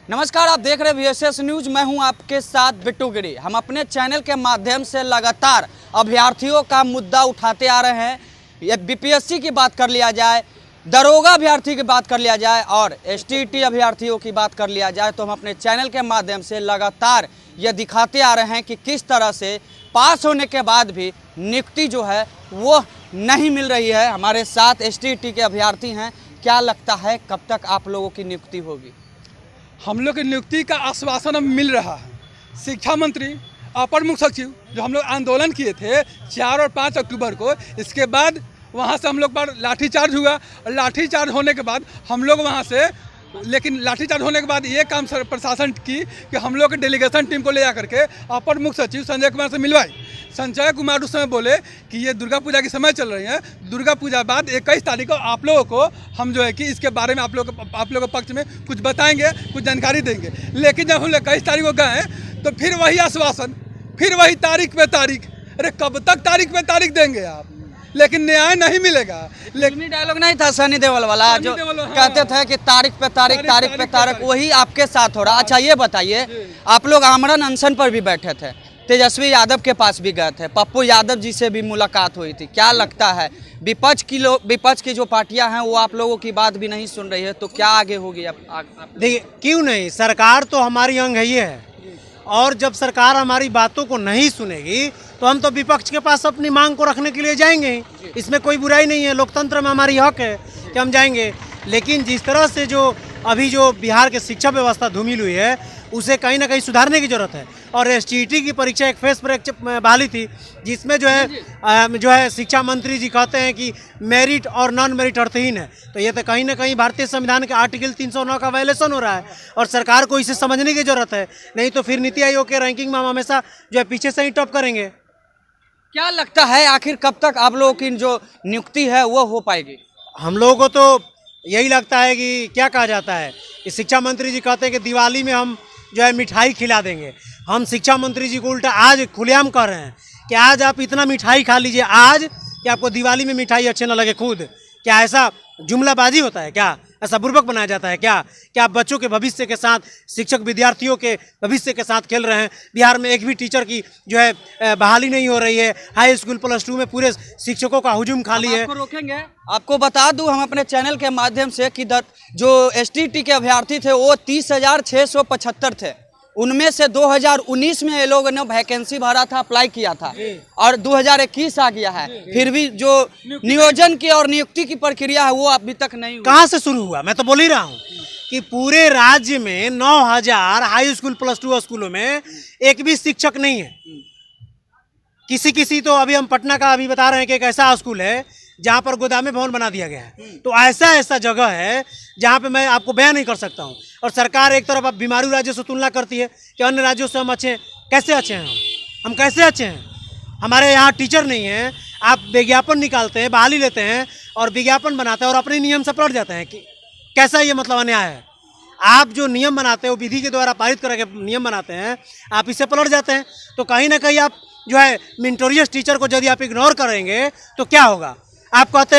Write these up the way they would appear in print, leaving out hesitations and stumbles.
नमस्कार, आप देख रहे हैं VSS न्यूज। मैं हूं आपके साथ बिट्टू गिरी। हम अपने चैनल के माध्यम से लगातार अभ्यर्थियों का मुद्दा उठाते आ रहे हैं। ये BPSC की बात कर लिया जाए, दरोगा अभ्यर्थी की बात कर लिया जाए और STT अभ्यर्थियों की बात कर लिया जाए, तो हम अपने चैनल के माध्यम से लगातार ये दिखाते आ रहे हैं कि किस तरह से पास होने के बाद भी नियुक्ति जो है वो नहीं मिल रही है। हमारे साथ STT के अभ्यर्थी हैं। क्या लगता है कब तक आप लोगों की नियुक्ति होगी? हम लोग की नियुक्ति का आश्वासन अब मिल रहा है। शिक्षा मंत्री, अपर मुख्य सचिव जो हम लोग आंदोलन किए थे 4 और 5 अक्टूबर को, इसके बाद वहाँ से हम लोग पर लाठीचार्ज हुआ और लाठीचार्ज होने के बाद हम लोग वहाँ से, लेकिन लाठीचार्ज होने के बाद ये काम प्रशासन की कि हम लोग के डेलीगेशन टीम को ले जा करके अपर मुख्य सचिव संजय कुमार से मिलवाई। संजय कुमार उस समय बोले कि ये दुर्गा पूजा के समय चल रही है, दुर्गा पूजा बाद 21 तारीख को आप लोगों को हम जो है कि इसके बारे में आप लोगों के पक्ष में कुछ बताएंगे, कुछ जानकारी देंगे। लेकिन जब हम लोग 21 तारीख को गए तो फिर वही आश्वासन, फिर वही तारीख पे तारीख। अरे कब तक तारीख पे तारीख देंगे आप? लेकिन न्याय नहीं मिलेगा। लेकिन डायलॉग नहीं था सनी देओल वाला जो कहते थे कि तारीख पे तारीख, तारीख पे तारीख, वही आपके साथ हो रहा। अच्छा ये बताइए, आप लोग आमरण अनशन पर भी बैठे थे, तेजस्वी यादव के पास भी गए थे, पप्पू यादव जी से भी मुलाकात हुई थी। क्या लगता है विपक्ष की जो पार्टियां हैं वो आप लोगों की बात भी नहीं सुन रही है, तो क्या आगे होगी? देखिए, क्यों नहीं, सरकार तो हमारी अंग ही है और जब सरकार हमारी बातों को नहीं सुनेगी तो हम तो विपक्ष के पास अपनी मांग को रखने के लिए जाएंगे ही। इसमें कोई बुराई नहीं है, लोकतंत्र में हमारी हक है कि हम जाएंगे। लेकिन जिस तरह से जो अभी जो बिहार की शिक्षा व्यवस्था धूमिल हुई है उसे कहीं ना कहीं सुधारने की जरूरत है। और STT की परीक्षा एक फेस बहाली थी जिसमें जो है शिक्षा मंत्री जी कहते हैं कि मेरिट और नॉन मेरिट अर्थहीन है। तो ये तो कहीं ना कहीं भारतीय संविधान के आर्टिकल 309 का वायलेशन हो रहा है और सरकार को इसे समझने की जरूरत है। नहीं तो फिर नीति आयोग के रैंकिंग में हम हमेशा जो है पीछे से ही टॉप करेंगे। क्या लगता है आखिर कब तक आप लोगों की जो नियुक्ति है वो हो पाएगी? हम लोगों को तो यही लगता है कि क्या कहा जाता है कि शिक्षा मंत्री जी कहते हैं कि दिवाली में हम जो है मिठाई खिला देंगे। हम शिक्षा मंत्री जी को उल्टा आज खुलेआम कर रहे हैं कि आज आप इतना मिठाई खा लीजिए आज कि आपको दिवाली में मिठाई अच्छे न लगे खुद। क्या ऐसा जुमलाबाजी होता है? क्या ऐसा बुर्बक बनाया जाता है? क्या आप बच्चों के भविष्य के साथ, शिक्षक विद्यार्थियों के भविष्य के साथ खेल रहे हैं? बिहार में एक भी टीचर की जो है बहाली नहीं हो रही है। हाई स्कूल +2 में पूरे शिक्षकों का हुजूम खाली है। आपको रोकेंगे? आपको बता दूं हम अपने चैनल के माध्यम से कि जो STT के अभ्यर्थी थे वो 30,675 थे। उनमें से 2019 में ये लोगों ने वैकेंसी भरा था, अप्लाई किया था और 2021 आ गया है, फिर भी जो नियोजन की और नियुक्ति की प्रक्रिया है वो अभी तक नहीं हुई। कहाँ से शुरू हुआ? मैं तो बोल ही रहा हूँ कि पूरे राज्य में 9,000 हाई स्कूल +2 स्कूलों में एक भी शिक्षक नहीं है। किसी तो अभी हम पटना का अभी बता रहे हैं कि एक ऐसा स्कूल है जहाँ पर गोदामे भवन बना दिया गया है। तो ऐसा जगह है जहाँ पे मैं आपको बयान नहीं कर सकता हूँ। और सरकार एक तरफ अब बीमारू राज्यों से तुलना करती है कि अन्य राज्यों से हम अच्छे हैं। कैसे अच्छे हैं? हम कैसे अच्छे हैं? हमारे यहाँ टीचर नहीं है। आप विज्ञापन निकालते हैं, बहाली लेते हैं और विज्ञापन बनाते हैं और अपने नियम से पलट जाते हैं। कि कैसा ये मतलब अन्याय है? आप जो नियम बनाते हैं वो विधि के द्वारा पारित करके नियम बनाते हैं, आप इससे पलट जाते हैं। तो कहीं ना कहीं आप जो है मिनटोरियस टीचर को यदि आप इग्नोर करेंगे तो क्या होगा? आप कहते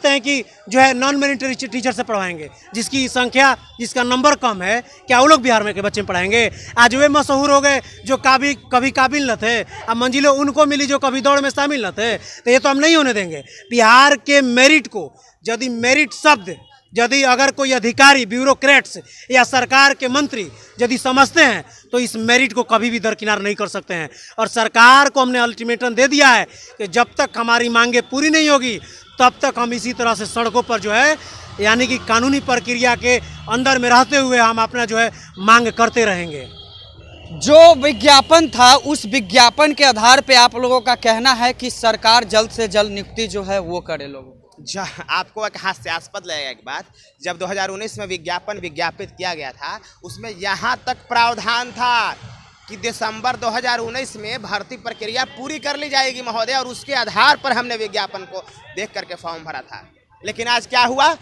हैं कि जो है नॉन मेरिटरी टीचर से पढ़वाएंगे, जिसकी संख्या, जिसका नंबर कम है, क्या वो लोग बिहार में के बच्चे पढ़ाएंगे? आज वे मशहूर हो गए जो कभी काबिल न थे, अब मंजिलों उनको मिली जो कभी दौड़ में शामिल न थे। तो ये तो हम नहीं होने देंगे। बिहार के मेरिट को, यदि मेरिट शब्द यदि अगर कोई अधिकारी, ब्यूरोक्रेट्स या सरकार के मंत्री यदि समझते हैं तो इस मेरिट को कभी भी दरकिनार नहीं कर सकते हैं। और सरकार को हमने अल्टीमेटम दे दिया है कि जब तक हमारी मांगे पूरी नहीं होगी तब तक हम इसी तरह से सड़कों पर जो है यानी कि कानूनी प्रक्रिया के अंदर में रहते हुए हम अपना जो है मांग करते रहेंगे। जो विज्ञापन था उस विज्ञापन के आधार पे आप लोगों का कहना है कि सरकार जल्द से जल्द नियुक्ति जो है वो करे लोगों। आपको एक हास्यास्पद लगेगा एक बात, जब 2019 में विज्ञापन विज्ञापित किया गया था उसमें यहाँ तक प्रावधान था कि दिसंबर 2019 में भर्ती प्रक्रिया पूरी कर ली जाएगी महोदय, और उसके आधार पर हमने विज्ञापन को देख करके फॉर्म भरा था। लेकिन आज क्या हुआ?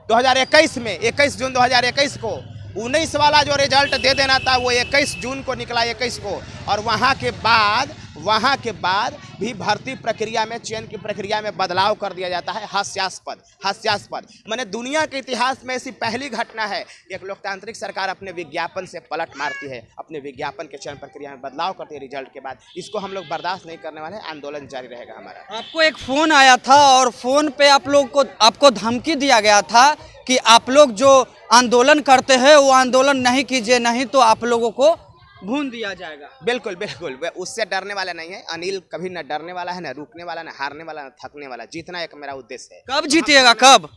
2021 में 21 जून 2021 को 19 वाला जो रिजल्ट दे देना था वो 21 जून को निकला, 21 को, और वहाँ के बाद वहाँ के बाद भी भर्ती प्रक्रिया में, चयन की प्रक्रिया में बदलाव कर दिया जाता है। हास्यास्पद मैंने दुनिया के इतिहास में ऐसी पहली घटना है, एक लोकतांत्रिक सरकार अपने विज्ञापन से पलट मारती है, अपने विज्ञापन के चयन प्रक्रिया में बदलाव करती है रिजल्ट के बाद। इसको हम लोग बर्दाश्त नहीं करने वाले, आंदोलन जारी रहेगा हमारा। आपको एक फोन आया था और फोन पे आपको धमकी दिया गया था कि आप लोग जो आंदोलन करते हैं वो आंदोलन नहीं कीजिए, नहीं तो आप लोगों को भून दिया जाएगा। बिल्कुल बिल्कुल, वे उससे डरने वाला नहीं है। अनिल कभी न डरने वाला है, न रुकने वाला, न हारने वाला, न थकने वाला। जीतना एक मेरा उद्देश्य है। कब जीतिएगा, कब?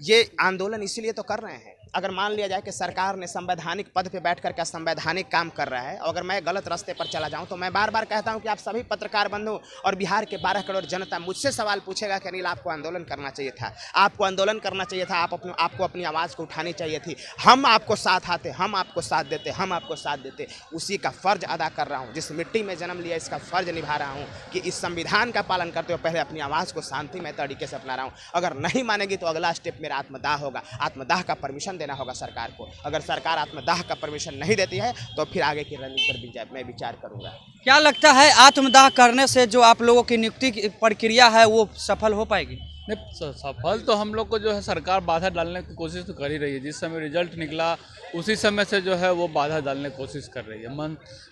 ये आंदोलन इसीलिए तो कर रहे हैं। अगर मान लिया जाए कि सरकार ने संवैधानिक पद पे बैठ करके संवैधानिक काम कर रहा है, अगर मैं गलत रास्ते पर चला जाऊं तो मैं बार बार कहता हूं कि आप सभी पत्रकार बंधु और बिहार के 12 करोड़ जनता मुझसे सवाल पूछेगा कि अनिल आपको आंदोलन करना चाहिए था, आपको आंदोलन करना चाहिए था, आपको अपनी आवाज़ को उठानी चाहिए थी। हम आपको साथ आते, हम आपको साथ देते, हम आपको साथ देते। उसी का फ़र्ज अदा कर रहा हूँ। जिस मिट्टी में जन्म लिया इसका फ़र्ज निभा रहा हूँ कि इस संविधान का पालन करते हुए पहले अपनी आवाज़ को शांतिमय तरीके से अपना रहा हूँ। अगर नहीं मानेगी तो अगला स्टेप मेरा आत्मदाह होगा। आत्मदाह का परमिशन देना होगा सरकार को। अगर सरकार आत्मदाह का परमिशन नहीं देती है तो फिर आगे की रणनीति पर मैं विचार करूंगा। क्या लगता है आत्मदाह करने से जो आप लोगों की नियुक्ति की प्रक्रिया है वो सफल हो पाएगी? नहीं, सफल तो हम लोग को जो है सरकार बाधा डालने की कोशिश तो कर ही रही है। जिस समय रिजल्ट निकला उसी समय से जो है वो बाधा डालने की कोशिश कर रही है।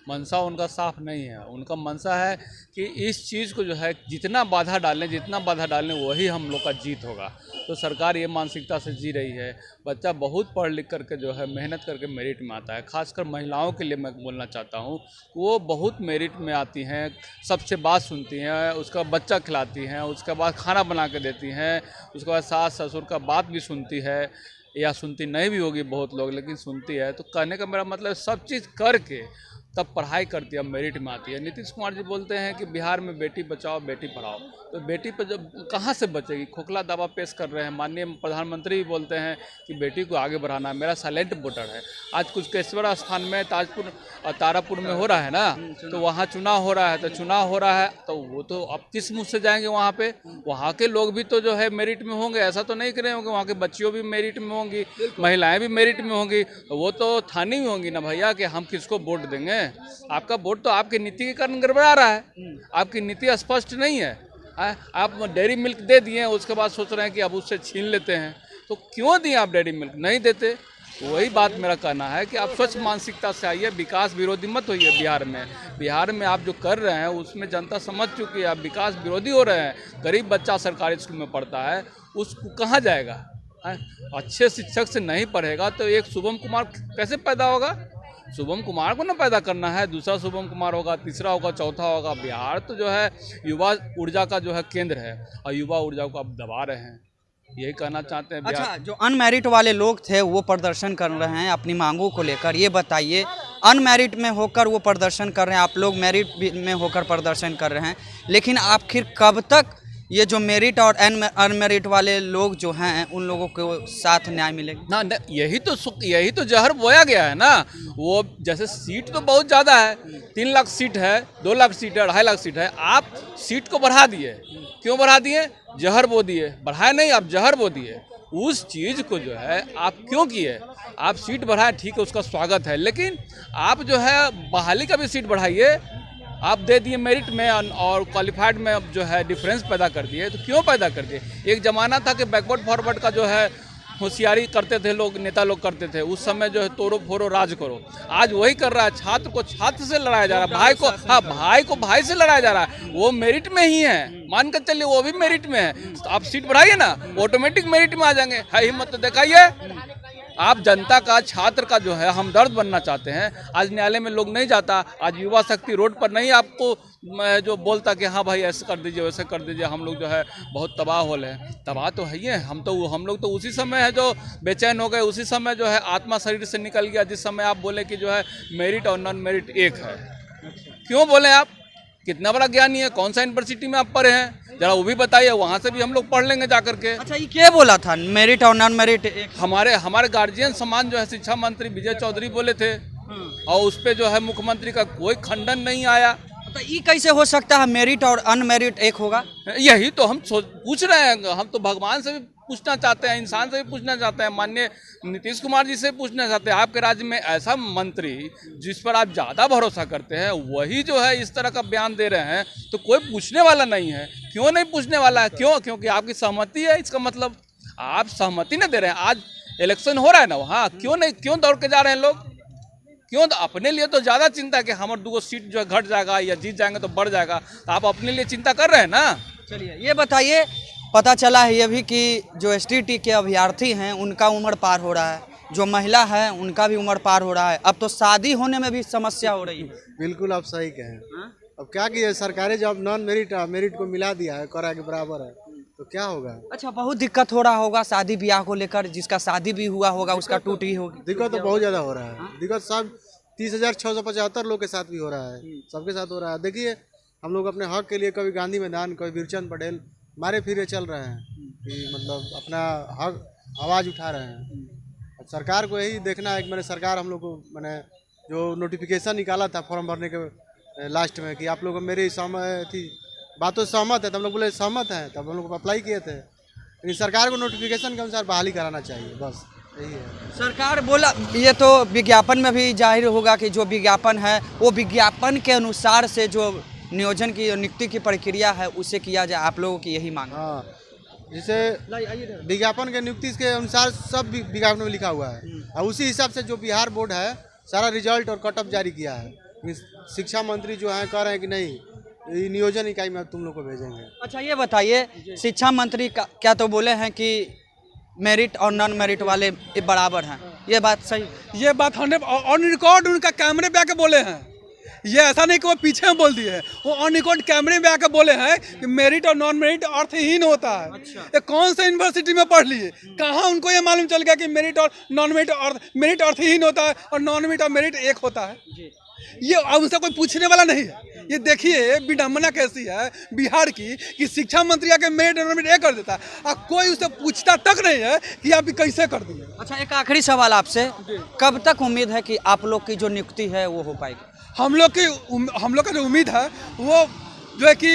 मनसा उनका साफ नहीं है। उनका मनसा है कि इस चीज़ को जो है जितना बाधा डालें वही हम लोग का जीत होगा। तो सरकार ये मानसिकता से जी रही है। बच्चा बहुत पढ़ लिख करके जो है मेहनत करके मेरिट में आता है। खासकर महिलाओं के लिए मैं बोलना चाहता हूँ, वो बहुत मेरिट में आती हैं, सबसे बात सुनती हैं, उसका बच्चा खिलाती हैं, उसके बाद खाना बना के देती हैं, उसके बाद सास ससुर का बात भी सुनती है, या सुनती नहीं भी होगी बहुत लोग, लेकिन सुनती है। तो कहने का मेरा मतलब सब चीज़ करके तब पढ़ाई करती है, मेरिट में आती है। नीतीश कुमार जी बोलते हैं कि बिहार में बेटी बचाओ बेटी पढ़ाओ, तो बेटी पर जब कहाँ से बचेगी? खोखला दावा पेश कर रहे हैं। माननीय प्रधानमंत्री भी बोलते हैं कि बेटी को आगे बढ़ाना है। मेरा साइलेंट वोटर है। आज कुशकेश्वर स्थान में तारापुर में हो रहा है ना, तो वहाँ चुनाव हो रहा है, तो वो तो अब किस मुँह से जाएंगे वहाँ पे? वहाँ के लोग भी तो जो है मेरिट में होंगे, ऐसा तो नहीं करे होंगे। वहाँ के बच्चियों भी मेरिट में होंगी, महिलाएँ भी मेरिट में होंगी, तो वो तो ठानी भी होंगी ना भैया कि हम किसको वोट देंगे। आपका वोट तो आपकी नीति के कारण गड़बड़ा रहा है। आपकी नीति स्पष्ट नहीं है। आप डेयरी मिल्क दे दिए, उसके बाद सोच रहे हैं कि अब उससे छीन लेते हैं। तो क्यों दिए आप डेयरी मिल्क? नहीं देते। वही बात मेरा कहना है कि आप स्वच्छ मानसिकता से आइए, विकास विरोधी मत होइए। बिहार में आप जो कर रहे हैं उसमें जनता समझ चुकी है। आप विकास विरोधी हो रहे हैं। गरीब बच्चा सरकारी स्कूल में पढ़ता है, उसको कहाँ जाएगा? अच्छे शिक्षक से नहीं पढ़ेगा तो एक शुभम कुमार कैसे पैदा होगा? शुभम कुमार को ना पैदा करना है, दूसरा शुभम कुमार होगा, तीसरा होगा, चौथा होगा। बिहार तो जो है युवा ऊर्जा का जो है केंद्र है, और युवा ऊर्जा को आप दबा रहे हैं। यही कहना चाहते हैं। अच्छा, जो अनमेरिट वाले लोग थे वो प्रदर्शन कर रहे हैं अपनी मांगों को लेकर, ये बताइए, अनमेरिट में होकर वो प्रदर्शन कर रहे हैं, आप लोग मेरिट में होकर प्रदर्शन कर रहे हैं, लेकिन आखिर कब तक ये जो मेरिट और अनमेरिट वाले लोग जो हैं उन लोगों को साथ न्याय मिलेगा? ना, यही तो जहर बोया गया है ना। वो जैसे सीट तो बहुत ज़्यादा है, 3 लाख सीट है, 2 लाख सीट है, 2.5 लाख सीट है। आप सीट को बढ़ा दिए। क्यों बढ़ा दिए? जहर बो दिए। बढ़ाए नहीं, आप जहर बो दिए। उस चीज़ को जो है आप क्यों किए? आप सीट बढ़ाए, ठीक है, उसका स्वागत है, लेकिन आप जो है बहाली का भी सीट बढ़ाइए। आप दे दिए मेरिट में और क्वालिफाइड में अब जो है डिफरेंस पैदा कर दिए। तो क्यों पैदा कर दिए? एक ज़माना था कि बैकवर्ड फॉरवर्ड का जो है होशियारी करते थे लोग, नेता लोग करते थे। उस समय जो है तोड़ो फोड़ो राज करो। आज वही कर रहा है। छात्र को छात्र से लड़ाया जा रहा है, भाई को भाई से लड़ाया जा रहा है। वो मेरिट में ही है, मान कर चलिए वो भी मेरिट में है। तो आप सीट बढ़ाइए ना, ऑटोमेटिक मेरिट में आ जाएंगे। है हिम्मत तो दिखाइए। आप जनता का, छात्र का जो है हमदर्द बनना चाहते हैं। आज न्यायालय में लोग नहीं जाता। आज युवा शक्ति रोड पर नहीं आपको जो बोलता कि हाँ भाई ऐसे कर दीजिए, वैसे कर दीजिए, हम लोग जो है बहुत तबाह हो रहे हैं। तबाह तो है ही है। हम लोग तो उसी समय है जो बेचैन हो गए, उसी समय जो है आत्मा शरीर से निकल गया, जिस समय आप बोले कि जो है मेरिट और नॉन मेरिट एक है। क्यों बोले आप? कितना बड़ा ज्ञानी है, कौन सा यूनिवर्सिटी में आप पढ़े हैं, जरा वो भी बताइए। वहाँ से भी हम लोग पढ़ लेंगे जा करके। अच्छा, ये क्या बोला था मेरिट और नॉन मेरिट? हमारे गार्जियन समान जो है शिक्षा मंत्री विजय चौधरी बोले थे, और उस पर जो है मुख्यमंत्री का कोई खंडन नहीं आया। तो ये कैसे हो सकता है मेरिट और अनमेरिट एक होगा? यही तो हम पूछ रहे हैं। हम तो भगवान से भी पूछना चाहते हैं, इंसान से भी पूछना चाहते हैं, माननीय नीतीश कुमार जी से पूछना चाहते हैं, आपके राज्य में ऐसा मंत्री जिस पर आप ज़्यादा भरोसा करते हैं वही जो है इस तरह का बयान दे रहे हैं, तो कोई पूछने वाला नहीं है। क्यों नहीं पूछने वाला है? क्यों? क्योंकि आपकी सहमति है। इसका मतलब आप सहमति नहीं दे रहे हैं। आज इलेक्शन हो रहा है ना वहाँ, क्यों नहीं, क्यों दौड़ के जा रहे हैं लोग? क्यों? तो अपने लिए तो ज़्यादा चिंता है कि हमारे 2 सीट जो है घट जाएगा या जीत जाएंगे तो बढ़ जाएगा, तो आप अपने लिए चिंता कर रहे हैं ना। चलिए ये बताइए, पता चला है ये भी कि जो STT के अभ्यर्थी हैं उनका उम्र पार हो रहा है, जो महिला है उनका भी उम्र पार हो रहा है, अब तो शादी होने में भी समस्या हो रही है। बिल्कुल आप सही कहें। अब क्या किया, सरकारी जॉब नॉन मेरिट मेरिट को मिला दिया है, करा के बराबर है, तो क्या होगा? अच्छा, बहुत दिक्कत हो रहा होगा शादी ब्याह को लेकर, जिसका शादी भी हुआ होगा उसका टूटी होगी। दिक्कत तो बहुत ज़्यादा हो रहा है। दिक्कत सब 30,675 लोग के साथ भी हो रहा है, सबके साथ हो रहा है। देखिए हम लोग अपने हक के लिए कभी गांधी मैदान, कभी वीरचंद पटेल मारे फिरे चल रहे हैं कि मतलब अपना हक आवाज़ उठा रहे हैं। अब सरकार को यही देखना है कि मैंने सरकार हम लोग को मैंने जो नोटिफिकेशन निकाला था फॉर्म भरने के लास्ट में कि आप लोग मेरी थी बातों से सहमत है, तो हम लोग बोले सहमत हैं, तब हम लोग अप्लाई किए थे। लेकिन सरकार को नोटिफिकेशन के अनुसार बहाली कराना चाहिए, बस यही है। सरकार बोला, ये तो विज्ञापन में भी जाहिर होगा कि जो विज्ञापन है वो विज्ञापन के अनुसार से जो नियोजन की नियुक्ति की प्रक्रिया है उसे किया जाए, आप लोगों की यही मांग है? हाँ, जैसे विज्ञापन के नियुक्ति के अनुसार सब विज्ञापन में लिखा हुआ है और उसी हिसाब से जो बिहार बोर्ड है सारा रिजल्ट और कट ऑफ जारी किया है। शिक्षा मंत्री जो है कह रहे हैं कि नहीं, ये नियोजन इकाई में तुम लोग को भेजेंगे। अच्छा ये बताइए, शिक्षा मंत्री का क्या तो बोले हैं कि मेरिट और नॉन मेरिट वाले बराबर हैं, ये बात सही? ये बात ऑन रिकॉर्ड उनका कैमरे पे आके बोले हैं। ये ऐसा नहीं कि वो पीछे में बोल दिए हैं, वो ऑन रिकॉर्ड कैमरे में आके बोले हैं कि मेरिट और नॉन मेरिट अर्थहीन होता है। अच्छा। ये कौन से यूनिवर्सिटी में पढ़ लिए, कहाँ उनको ये मालूम चल गया कि मेरिट और नॉन मेरिट अर्थहीन होता है और नॉन मेरिट और मेरिट एक होता है? ये अब उनसे कोई पूछने वाला नहीं है। ये देखिए विडम्बना कैसी है बिहार की कि शिक्षा मंत्री आके मेरिट और नॉन मेरिट एक कर देता है और कोई उससे पूछता तक नहीं है कि आप कैसे कर दिए। अच्छा एक आखिरी सवाल आपसे, कब तक उम्मीद है कि आप लोग की जो नियुक्ति है वो हो पाएगी? हम लोग का जो उम्मीद है वो जो है कि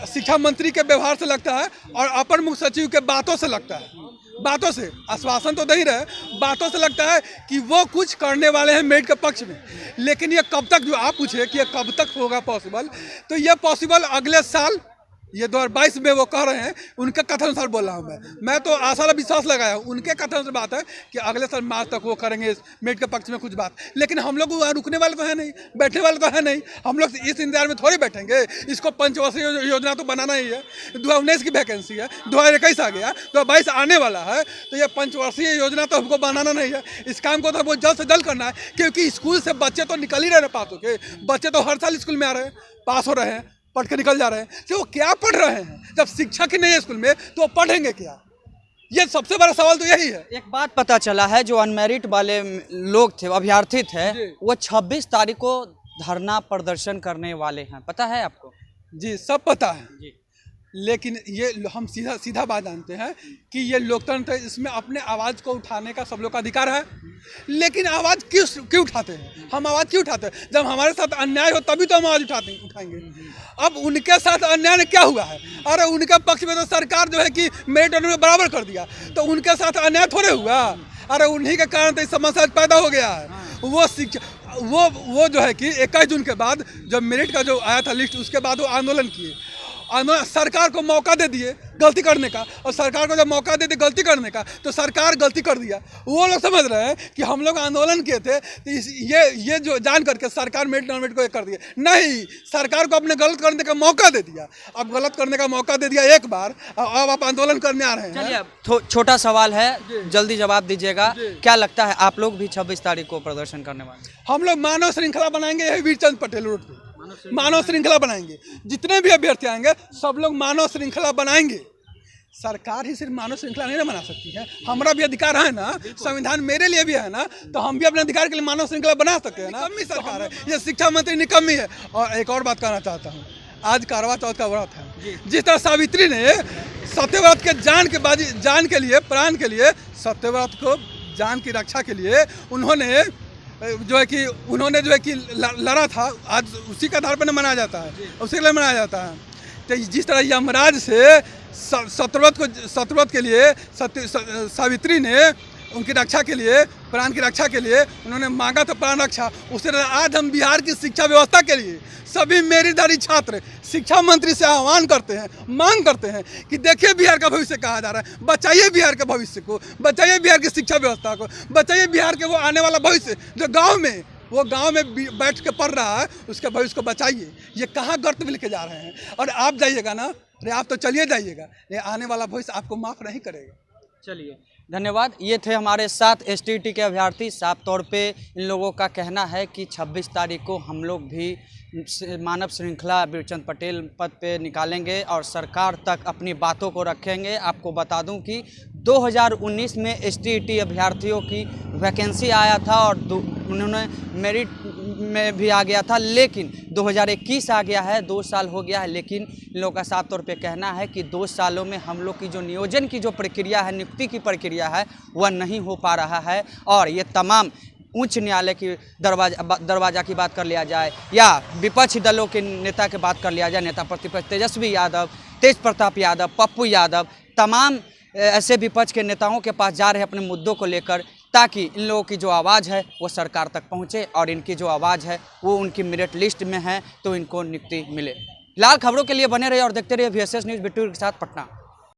शिक्षा मंत्री के व्यवहार से लगता है और अपर मुख्य सचिव के बातों से लगता है। बातों से, आश्वासन तो नहीं रहे, बातों से लगता है कि वो कुछ करने वाले हैं मेरिट के पक्ष में। लेकिन ये कब तक, जो आप पूछे कि ये कब तक होगा पॉसिबल, तो ये पॉसिबल अगले साल, ये 2022 में वो कह रहे हैं, उनके कथन अनुसार बोल रहा हूँ मैं तो आशा और विश्वास लगाया हूँ। उनके कथन से बात है कि अगले साल मार्च तक वो करेंगे मेरिट के पक्ष में कुछ बात। लेकिन हम लोग वहाँ रुकने वाले तो है नहीं, बैठने वाले तो है नहीं। हम लोग इस इंतजार में थोड़ी बैठेंगे। इसको पंचवर्षीय योजना तो बनाना ही है। 2019 की वैकेंसी है, 2021 आ गया, 2022 आने वाला है, तो ये पंचवर्षीय योजना तो हमको बनाना नहीं है। इस काम को तो वो जल्द से जल्द करना है, क्योंकि स्कूल से बच्चे तो निकल ही रहे हैं पास होके। बच्चे तो हर साल स्कूल में आ रहे हैं, पास हो रहे हैं, पढ़ के निकल जा रहे हैं। तो वो क्या पढ़ रहे हैं? जब शिक्षक ही नहीं है स्कूल में तो वो पढ़ेंगे क्या? ये सबसे बड़ा सवाल तो यही है। एक बात पता चला है, जो अनमेरिट वाले लोग थे, अभ्यर्थी थे, वो 26 तारीख को धरना प्रदर्शन करने वाले हैं, पता है आपको? जी सब पता है जी। लेकिन ये हम सीधा बात जानते हैं कि ये लोकतंत्र है, इसमें अपने आवाज़ को उठाने का सब लोग का अधिकार है। लेकिन आवाज़ क्यों उठाते हैं? हम आवाज़ क्यों उठाते हैं? जब हमारे साथ अन्याय हो तभी तो हम आवाज़ उठाएंगे। अब उनके साथ अन्याय क्या हुआ है? अरे उनके पक्ष में तो सरकार जो है कि मेरिट और नॉन बराबर कर दिया, तो उनके साथ अन्याय थोड़े हुआ। अरे उन्हीं के कारण तो इस समस्या पैदा हो गया है। वो शिक्षा वो जो है कि 21 जून के बाद जब मेरिट का जो आया था लिस्ट, उसके बाद वो आंदोलन किए। सरकार को मौका दे दिए गलती करने का, और सरकार को जब मौका दे दिए गलती करने का तो सरकार गलती कर दिया। वो लोग समझ रहे हैं कि हम लोग आंदोलन किए थे, तो ये जो जान करके सरकार मेरिट नॉन मेरिट को एक कर दिया। नहीं, सरकार को अपने गलत करने का मौका दे दिया। अब गलत करने का मौका दे दिया एक बार, अब आप आंदोलन करने आ रहे हैं। चलिए अब छोटा सवाल है, जल्दी जवाब दीजिएगा। क्या लगता है आप लोग भी 26 तारीख को प्रदर्शन करने वाले? हम लोग मानव श्रृंखला बनाएंगे वीरचंद पटेल रोड पे, मानव श्रृंखला बनाएंगे। जितने भी अभ्यर्थी आएंगे सब लोग मानव श्रृंखला बनाएंगे। सरकार ही सिर्फ मानव श्रृंखला नहीं ना बना सकती है, हमारा भी अधिकार है ना, संविधान मेरे लिए भी है ना, तो हम भी अपने अधिकार के लिए मानव श्रृंखला बना सकते हैं ना। निकम्मी सरकार है ये, शिक्षा मंत्री निकम्मी है। और एक और बात कहना चाहता हूँ, आज करवा चौथ का व्रत है। जिस तरह सावित्री ने सत्यव्रत के जान के लिए, प्राण के लिए, सत्यव्रत को जान की रक्षा के लिए उन्होंने जो है कि लड़ा था, आज उसी के आधार पर मनाया जाता है, उसी के लिए मनाया जाता है। तो जिस तरह यमराज से सत्यव्रत के लिए सावित्री ने उनकी रक्षा के लिए, प्राण की रक्षा के लिए उन्होंने मांगा था प्राण रक्षा। उसी तरह आज हम बिहार की शिक्षा व्यवस्था के लिए सभी मेरिटधारी छात्र शिक्षा मंत्री से आह्वान करते हैं, मांग करते हैं कि देखिए बिहार का भविष्य कहा जा रहा है, बचाइए बिहार के भविष्य को, बचाइए बिहार की शिक्षा व्यवस्था को, बचाइए बिहार के वो आने वाला भविष्य जो गाँव में बैठ के पढ़ रहा है, उसके भविष्य को बचाइए। ये कहाँ गर्त में लेके जा रहे हैं। और आप जाइएगा ना, अरे आप तो चलिए जाइएगा, ये आने वाला भविष्य आपको माफ़ नहीं करेगा। चलिए, धन्यवाद। ये थे हमारे साथ एसटीईटी के अभ्यर्थी। साफ तौर पे इन लोगों का कहना है कि 26 तारीख को हम लोग भी मानव श्रृंखला बीरचंद पटेल पद पे निकालेंगे और सरकार तक अपनी बातों को रखेंगे। आपको बता दूं कि 2019 में एसटीईटी अभ्यर्थियों की वैकेंसी आया था और उन्होंने मेरिट में भी आ गया था, लेकिन 2021 आ गया है, 2 साल हो गया है। लेकिन इन लोगों का साफ तौर पे कहना है कि 2 सालों में हम लोग की जो नियोजन की जो प्रक्रिया है, नियुक्ति की प्रक्रिया है, वह नहीं हो पा रहा है। और ये तमाम उच्च न्यायालय की दरवाजा की बात कर लिया जाए या विपक्षी दलों के नेता की बात कर लिया जाए, नेता प्रतिपक्ष तेजस्वी यादव, तेज प्रताप यादव, पप्पू यादव, तमाम ऐसे विपक्ष के नेताओं के पास जा रहे हैं अपने मुद्दों को लेकर, ताकि इन लोगों की जो आवाज़ है वो सरकार तक पहुंचे और इनकी जो आवाज़ है वो उनकी मेरिट लिस्ट में है तो इनको नियुक्ति मिले। फिलहाल खबरों के लिए बने रहिए और देखते रहिए VSS न्यूज़ बिट्टू के साथ, पटना।